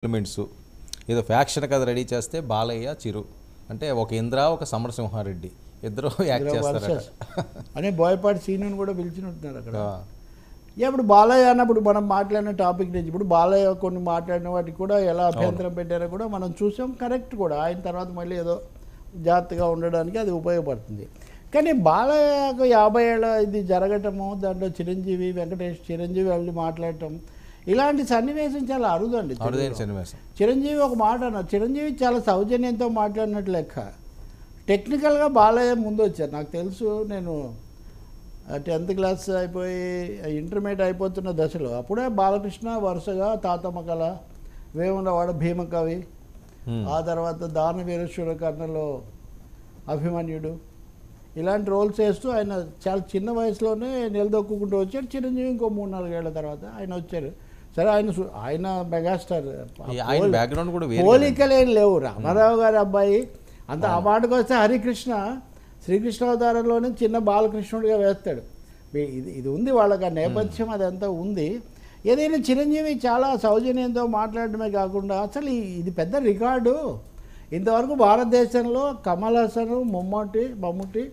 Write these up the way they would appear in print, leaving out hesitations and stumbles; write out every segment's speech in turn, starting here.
Elements ఏదో faction కథ ready చేస్తే బాలయ్య చిరు అంటే ఒక ఇంద్ర ఒక సమరసింహారెడ్డి ఇద్దరు యాక్ట్ చేస్తారు అనే బోయపాటి సీనియర్ని కూడా పిలిచినట్టున్నారు అక్కడ. ఇప్పుడు బాలయ్య అన్నప్పుడు మనం మాట్లాడిన టాపిక్ నుంచి ఇప్పుడు బాలయ్య కొన్ని మాట్లాడిన వాటికి కూడా ఎలా అభ్యంతరం పెట్టారో కూడా మనం చూసాం. కరెక్ట్ కూడా, ఆయన తర్వాత మళ్ళీ ఏదో జాగ్రత్తగా ఉండడానికి అది ఉపయోగపడుతుంది. కానీ బాలయ్యకు 50 ఏళ్ళ ఇది జరగటము, దాంట్లో చిరంజీవి వెళ్ళి మాట్లాడటం, ఇలాంటి సన్నివేశం చాలా అరుదండి. చిరంజీవి ఒక మాట అన్నారు, చిరంజీవి చాలా సౌజన్యంతో మాట్లాడినట్లు లెక్క. టెక్నికల్గా బాలయ్య ముందు వచ్చారు. నాకు తెలుసు, నేను 10th క్లాస్ అయిపోయి ఇంటర్మీడియట్ అయిపోతున్న దశలో అప్పుడే బాలకృష్ణ వరుసగా తాతమ్మ కళ, వేములవాడ భీమకవి, ఆ తర్వాత దానవీరేశ్వర కర్ణలో అభిమన్యుడు, ఇలాంటి రోల్స్ వేస్తూ ఆయన చాలా చిన్న వయసులోనే నిలదొక్కుంటూ వచ్చాడు. చిరంజీవి ఇంకో 3-4 ఏళ్ల తర్వాత ఆయన వచ్చారు. సరే, ఆయన మెగాస్టార్, పోలికలేం లేవు. రామారావు గారి అబ్బాయి అంత ఆ మాటకు వస్తే హరికృష్ణ శ్రీకృష్ణ అవతారంలోనే చిన్న బాలకృష్ణుడిగా వేస్తాడు. ఇది ఉంది వాళ్ళకి, ఆ నేపథ్యం అదంతా ఉంది. ఏదైనా చిరంజీవి చాలా సౌజన్యంతో మాట్లాడడమే కాకుండా అసలు ఇది పెద్ద రికార్డు. ఇంతవరకు భారతదేశంలో కమల్ హాసన్, మమ్ముట్టి,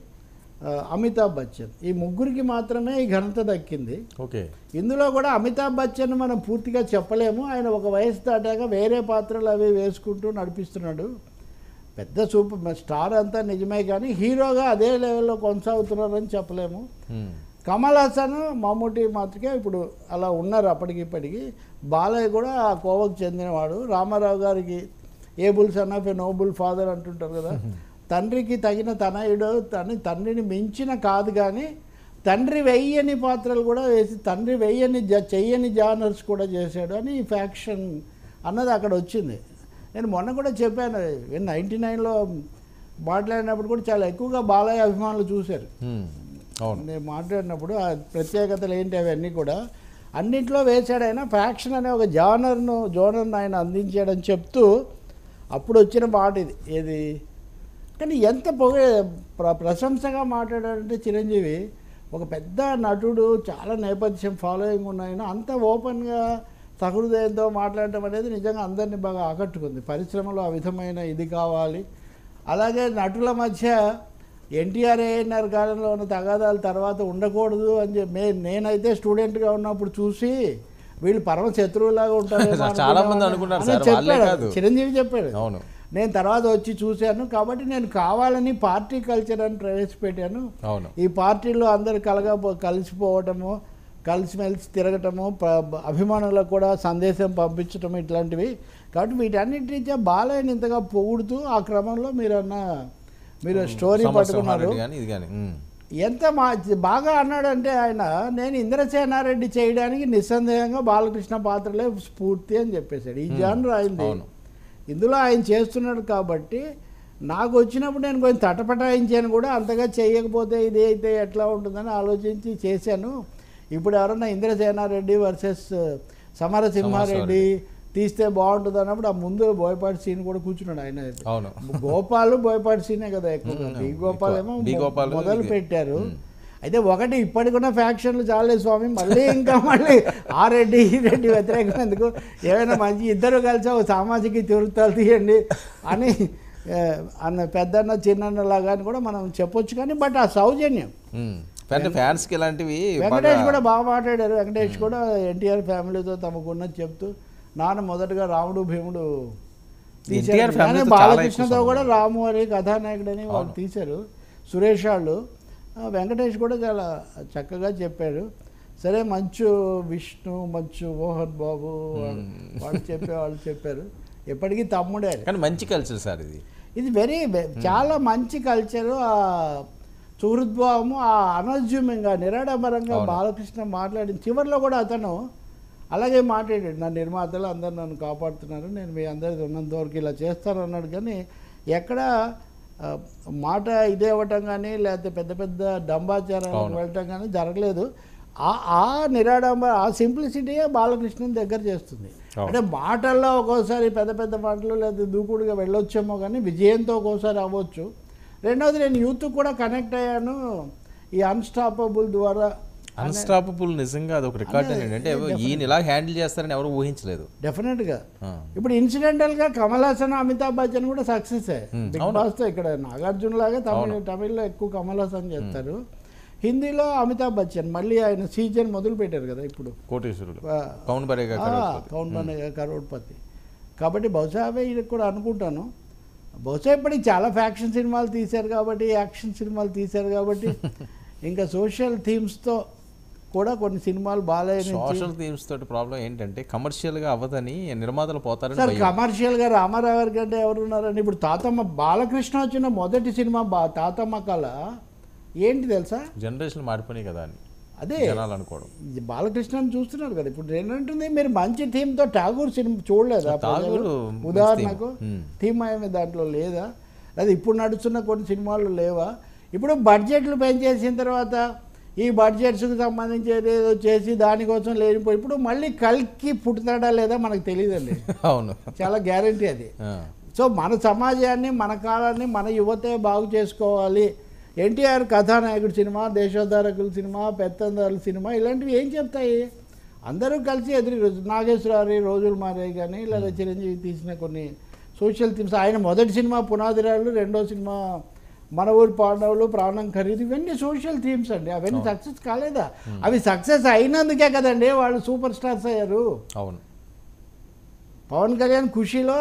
అమితాబ్ బచ్చన్ ఈ ముగ్గురికి మాత్రమే ఈ ఘనత దక్కింది. ఓకే, ఇందులో కూడా అమితాబ్ బచ్చన్ మనం పూర్తిగా చెప్పలేము. ఆయన ఒక వయసు దాటాక వేరే పాత్రలు అవి వేసుకుంటూ నడిపిస్తున్నాడు. పెద్ద సూపర్ స్టార్ అంతా నిజమే, కానీ హీరోగా అదే లెవెల్లో కొనసాగుతున్నారని చెప్పలేము. కమల్ హాసన్, మమ్ముట్టి మాత్రమే ఇప్పుడు అలా ఉన్నారు అప్పటికిప్పటికి. బాలయ్య కూడా ఆ కోవకు చెందినవాడు. రామారావు గారికి able son of a noble father అంటుంటారు కదా, తండ్రికి తగిన తనయుడు, తండ్రిని మించిన కాదు, కానీ తండ్రి వెయ్యని పాత్రలు కూడా వేసి తండ్రి చెయ్యని జానర్స్ కూడా చేశాడు అని ఫ్యాక్షన్ అన్నది అక్కడ వచ్చింది. నేను మొన్న కూడా చెప్పాను, 99లో మాట్లాడినప్పుడు కూడా చాలా ఎక్కువగా బాలయ్య అభిమానులు చూశారు. నేను మాట్లాడినప్పుడు ఆ ప్రత్యేకతలు ఏంటి అవన్నీ కూడా అన్నింటిలో వేశాడు. ఆయన ఫ్యాక్షన్ అనే ఒక జోనర్ను ఆయన అందించాడని చెప్తూ అప్పుడు వచ్చిన మాట ఇది. ఏది కానీ ఎంత ప్రశంసగా మాట్లాడాడంటే చిరంజీవి ఒక పెద్ద నటుడు, చాలా నేపథ్యం ఫాలోయింగ్ ఉన్నాయని అంత ఓపెన్గా సహృదయంతో మాట్లాడటం అనేది నిజంగా అందరినీ బాగా ఆకట్టుకుంది. పరిశ్రమలో ఆ విధమైన ఇది కావాలి. అలాగే నటుల మధ్య ఎన్టీఆర్ ఏఎన్ఆర్ కాలంలో ఉన్న తగాదాల తర్వాత ఉండకూడదు అని చెప్పి నేనైతే స్టూడెంట్గా ఉన్నప్పుడు చూసి వీళ్ళు పరమ శత్రువులాగా ఉంటారు చెప్పాడు చిరంజీవి. చెప్పాడు, నేను తర్వాత వచ్చి చూశాను కాబట్టి నేను కావాలని పార్టీ కల్చర్ అని ప్రవేశపెట్టాను. ఈ పార్టీలో అందరు కలిసిపోవటము, కలిసిమెలిసి తిరగటము, అభిమానులకు కూడా సందేశం పంపించటం, ఇట్లాంటివి. కాబట్టి వీటన్నిటి రీత్యా బాలయ్యని ఇంతగా పొగుడుతూ ఆ క్రమంలో మీరు స్టోరీ పట్టుకున్నారు. ఎంత బాగా అన్నాడంటే ఆయన, నేను ఇంద్రసేనారెడ్డి చేయడానికి నిస్సందేహంగా బాలకృష్ణ పాత్రలే స్ఫూర్తి అని చెప్పేశాడు. ఈ జానర్ అయింది, ఇందులో ఆయన చేస్తున్నాడు కాబట్టి నాకు వచ్చినప్పుడు నేను కొంచెం తటపటాయించాను కూడా. అంతగా చేయకపోతే ఇది అయితే ఎట్లా ఉంటుందని ఆలోచించి చేశాను. ఇప్పుడు ఎవరన్నా ఇంద్రసేనారెడ్డి వర్సెస్ సమరసింహారెడ్డి తీస్తే బాగుంటుంది అన్నప్పుడు ఆ ముందు బోయపాటి సీన్ కూడా కూర్చున్నాడు ఆయన. గోపాల్ బోయపాటి సీనే కదా ఎక్కువ, బి గోపాల్ ఏమో మొదలు పెట్టారు. అయితే ఒకటి ఇప్పటికున్న ఫ్యాక్షన్లు చాలే స్వామి, మళ్ళీ ఆ రెడ్డి ఈ రెడ్డి వ్యతిరేకం ఎందుకు, ఏమైనా మంచి ఇద్దరు కలిసి ఒక సామాజిక తీవ్రతలు తీయండి అని అన్న పెద్దన్న చిన్న లాగా అని కూడా మనం చెప్పొచ్చు. కానీ బట్ ఆ సౌజన్యం ఫ్యాన్స్కి ఇలాంటివి. వెంకటేష్ కూడా బాగా మాట్లాడారు. వెంకటేష్ కూడా ఎన్టీఆర్ ఫ్యామిలీతో తమకున్నది చెప్తూ, నాన్న మొదటగా రాముడు భీముడు తీశారు, కానీ బాలకృష్ణతో కూడా రాము అని కథానాయకుడు అని వాళ్ళు తీశారు. సురేష్ వాళ్ళు, వెంకటేష్ కూడా చాలా చక్కగా చెప్పారు. సరే, మంచు విష్ణు, మంచు మోహన్ బాబు వాళ్ళు చెప్పారు. ఎప్పటికీ తమ్ముడే, కానీ మంచి కల్చర్ సార్ ఇది చాలా మంచి కల్చరు. ఆ సుహృద్భావము, ఆ అనర్జుమ్యంగా నిరాడంబరంగా బాలకృష్ణ మాట్లాడిన చివరిలో కూడా అతను అలాగే మాట్లాడాడు. నా నిర్మాతలు అందరు నన్ను కాపాడుతున్నారు, నేను మీ అందరిది ఉన్నంత వరకు ఇలా చేస్తాను అన్నాడు. కానీ ఎక్కడ మాట ఇదే అవ్వటం కానీ లేకపోతే పెద్ద పెద్ద డంబాచారాలకు వెళ్ళటం కానీ జరగలేదు. ఆ నిరాడంబర, ఆ సింప్లిసిటీయే బాలకృష్ణని దగ్గర చేస్తుంది. అంటే మాటల్లో ఒక్కోసారి పెద్ద పెద్ద మాటలు లేదా దూకుడుగా వెళ్ళొచ్చేమో, కానీ విజయంతో ఒక్కోసారి అవ్వచ్చు. రెండవది, నేను యూత్ కూడా కనెక్ట్ అయ్యాను. ఈ అన్స్టాపబుల్ ద్వారా అన్స్టాపబుల్ నిజంగా అది ఒక రికార్డ్ ఏంటంటే ఈయన ఇలా హ్యాండిల్ చేస్తారని ఎవరు ఊహించలేదు. డెఫినెట్గా ఇప్పుడు ఇన్సిడెంటల్గా కమల్ హాసన్ అమితాబ్ బచ్చన్ కూడా సక్సెస్ బిగ్ బాస్తో. ఇక్కడ నాగార్జున లాగా తమిళ్లో ఎక్కువ కమల్ హాసన్ చేస్తారు, హిందీలో అమితాబ్ బచ్చన్. మళ్ళీ ఆయన సీజన్ మొదలు పెట్టారు కదా ఇప్పుడు, కోటేశ్వరుడు, కౌన్ బనేగా కరోడ్పతి. కాబట్టి బహుశా అవే ఇది కూడా అనుకుంటాను. బహుశా ఇప్పటికి చాలా ఫ్యాక్షన్ సినిమాలు తీశారు కాబట్టి, యాక్షన్ సినిమాలు తీశారు కాబట్టి ఇంకా సోషల్ థీమ్స్తో కూడా కొన్ని సినిమాలు బాలయ్య. సోషల్ థీమ్స్ తోటి ప్రాబ్లం ఏంటంటే కమర్షియల్గా అవ్వదని నిర్మాతలు పోతారని. సార్ కమర్షియల్గా రామారావు గారి కంటే ఎవరు ఉన్నారని ఇప్పుడు తాతమ్మ బాలకృష్ణ వచ్చిన మొదటి సినిమా తాతమ్మ కళ ఏంటి తెలుసా? జనరేషన్ మారిపోయినాయి కదా అని అదే జనాలు అనుకోవడం. బాలకృష్ణని చూస్తున్నారు కదా ఇప్పుడు. ఏంటంటుంది మీరు మంచి థీమ్తో ఠాగూర్ సినిమా చూడలేదా? ఠాగూర్ ఉదాహరణకు థీమ్ ఏమి దాంట్లో లేదా? అది ఇప్పుడు నడుస్తున్న కొన్ని సినిమాలు లేవా? ఇప్పుడు బడ్జెట్లు పెంచేసిన తర్వాత ఈ బడ్జెట్స్కి సంబంధించి ఏదో చేసి దానికోసం లేనిపోయి ఇప్పుడు మళ్ళీ కల్కి పుట్టుతాడా లేదా మనకు తెలియదండి. అవును, చాలా గ్యారంటీ అది. సో మన సమాజాన్ని, మన కాలాన్ని, మన యువతే బాగు చేసుకోవాలి. ఎన్టీఆర్ కథానాయకుడు సినిమా, దేశోద్ధారకుల సినిమా, పెత్తందారుల సినిమా ఇలాంటివి ఏం చెప్తాయి? అందరూ కలిసి నాగేశ్వరరావు రోజులు మారాయి కానీ లేదా చిరంజీవి తీసిన కొన్ని సోషల్ థీమ్స్. ఆయన మొదటి సినిమా పునాదిరాళ్ళు, రెండో సినిమా మన ఊరి పాండవులు, ప్రాణం ఖరీదు, ఇవన్నీ సోషల్ థీమ్స్ అండి. అవన్నీ సక్సెస్ కాలేదా? అవి సక్సెస్ అయినందుకే కదండి వాళ్ళు సూపర్ స్టార్స్ అయ్యారు. అవును, పవన్ కళ్యాణ్ ఖుషీలో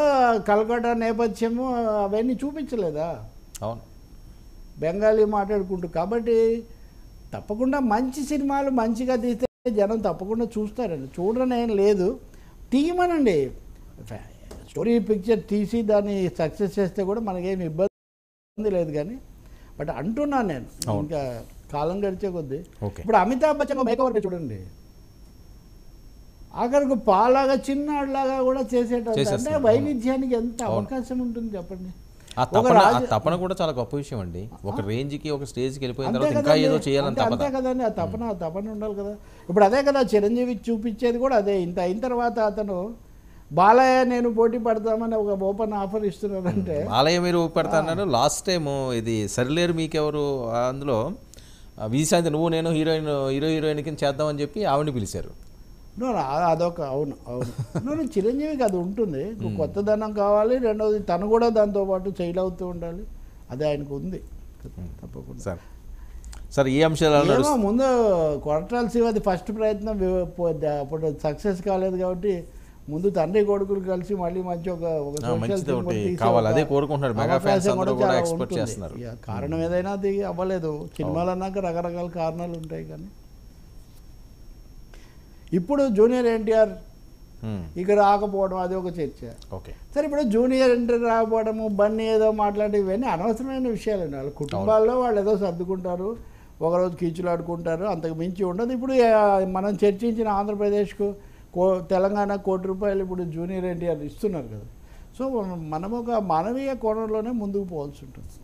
కలకత్తా నేపథ్యము అవన్నీ చూపించలేదా? అవును, బెంగాలీ మాట్లాడుకుంటూ. కాబట్టి తప్పకుండా మంచి సినిమాలు మంచిగా తీస్తే జనం తప్పకుండా చూస్తారండి, చూడరని ఏం లేదు. తీయమనండి, స్టోరీ పిక్చర్ తీసి దాన్ని సక్సెస్ చేస్తే కూడా మనకేమి ఇబ్బంది లేదు. కానీ బట్ అంటున్నాను నేను, ఇంకా కాలం గడిచే కొద్దీ ఇప్పుడు అమితాబ్ బచ్చన్ మేకవర్ చూడండి, ఆఖరికి పాలాగా చిన్నలాగా కూడా చేసేటప్పుడు అంటే వైవిధ్యానికి ఎంత అవకాశం ఉంటుంది చెప్పండి. తపన కూడా చాలా గొప్ప విషయం అండి. ఒక రేంజ్కి ఒక స్టేజ్కి వెళ్ళిపోయిన తర్వాత ఇంకా ఏదో చేయాలని అంతే కదండి. ఆ తపన ఉండాలి కదా. ఇప్పుడు అదే కదా చిరంజీవి చూపించేది కూడా అదే. ఇంత అయిన తర్వాత అతను బాలయ్య నేను పోటీ పడతామని ఒక ఓపెన్ ఆఫర్ ఇస్తున్నారంటే, బాలయ్య మీరు పెడతాన్నారు. లాస్ట్ టైం ఇది సరిలేరు మీకెవరు అందులో విజయశాంతి నువ్వు నేను హీరోయిన్ కింద చేద్దామని చెప్పి ఆవిడని పిలిచారు. అదొక అవును చిరంజీవికి అది ఉంటుంది. కొత్తదనం కావాలి, రెండవది తను కూడా దాంతోపాటు చైల్డ్ అవుతూ ఉండాలి. అది ఆయనకు ఉంది తప్పకుండా. సార్ ఈ అంశాలు ముందు కొరటాల శివది ఫస్ట్ ప్రయత్నం అప్పుడు సక్సెస్ కాలేదు కాబట్టి ముందు తండ్రి కొడుకులు కలిసి మళ్ళీ మంచి ఒక కారణం ఏదైనా అది అవ్వలేదు. సినిమాలు అన్నాక రకరకాల కారణాలు ఉంటాయి. కానీ ఇప్పుడు జూనియర్ ఎన్టీఆర్ ఇక రాకపోవడం అది ఒక చర్చ. సరే ఇప్పుడు జూనియర్ ఎన్టీఆర్ రాకపోవడము, బన్నీ ఏదో మాట్లాడే ఇవన్నీ అనవసరమైన విషయాలండి. వాళ్ళ కుటుంబాల్లో వాళ్ళు ఏదో సర్దుకుంటారు, ఒకరోజు కీచులాడుకుంటారు, అంతకు మించి ఉండదు. ఇప్పుడు మనం చర్చించిన ఆంధ్రప్రదేశ్కు తెలంగాణ ₹1 ఇప్పుడు జూనియర్ ఎన్టీఆర్ ఇస్తున్నారు కదా. సో మనం ఒక మానవీయ కోణంలోనే ముందుకు పోవాల్సి ఉంటుంది.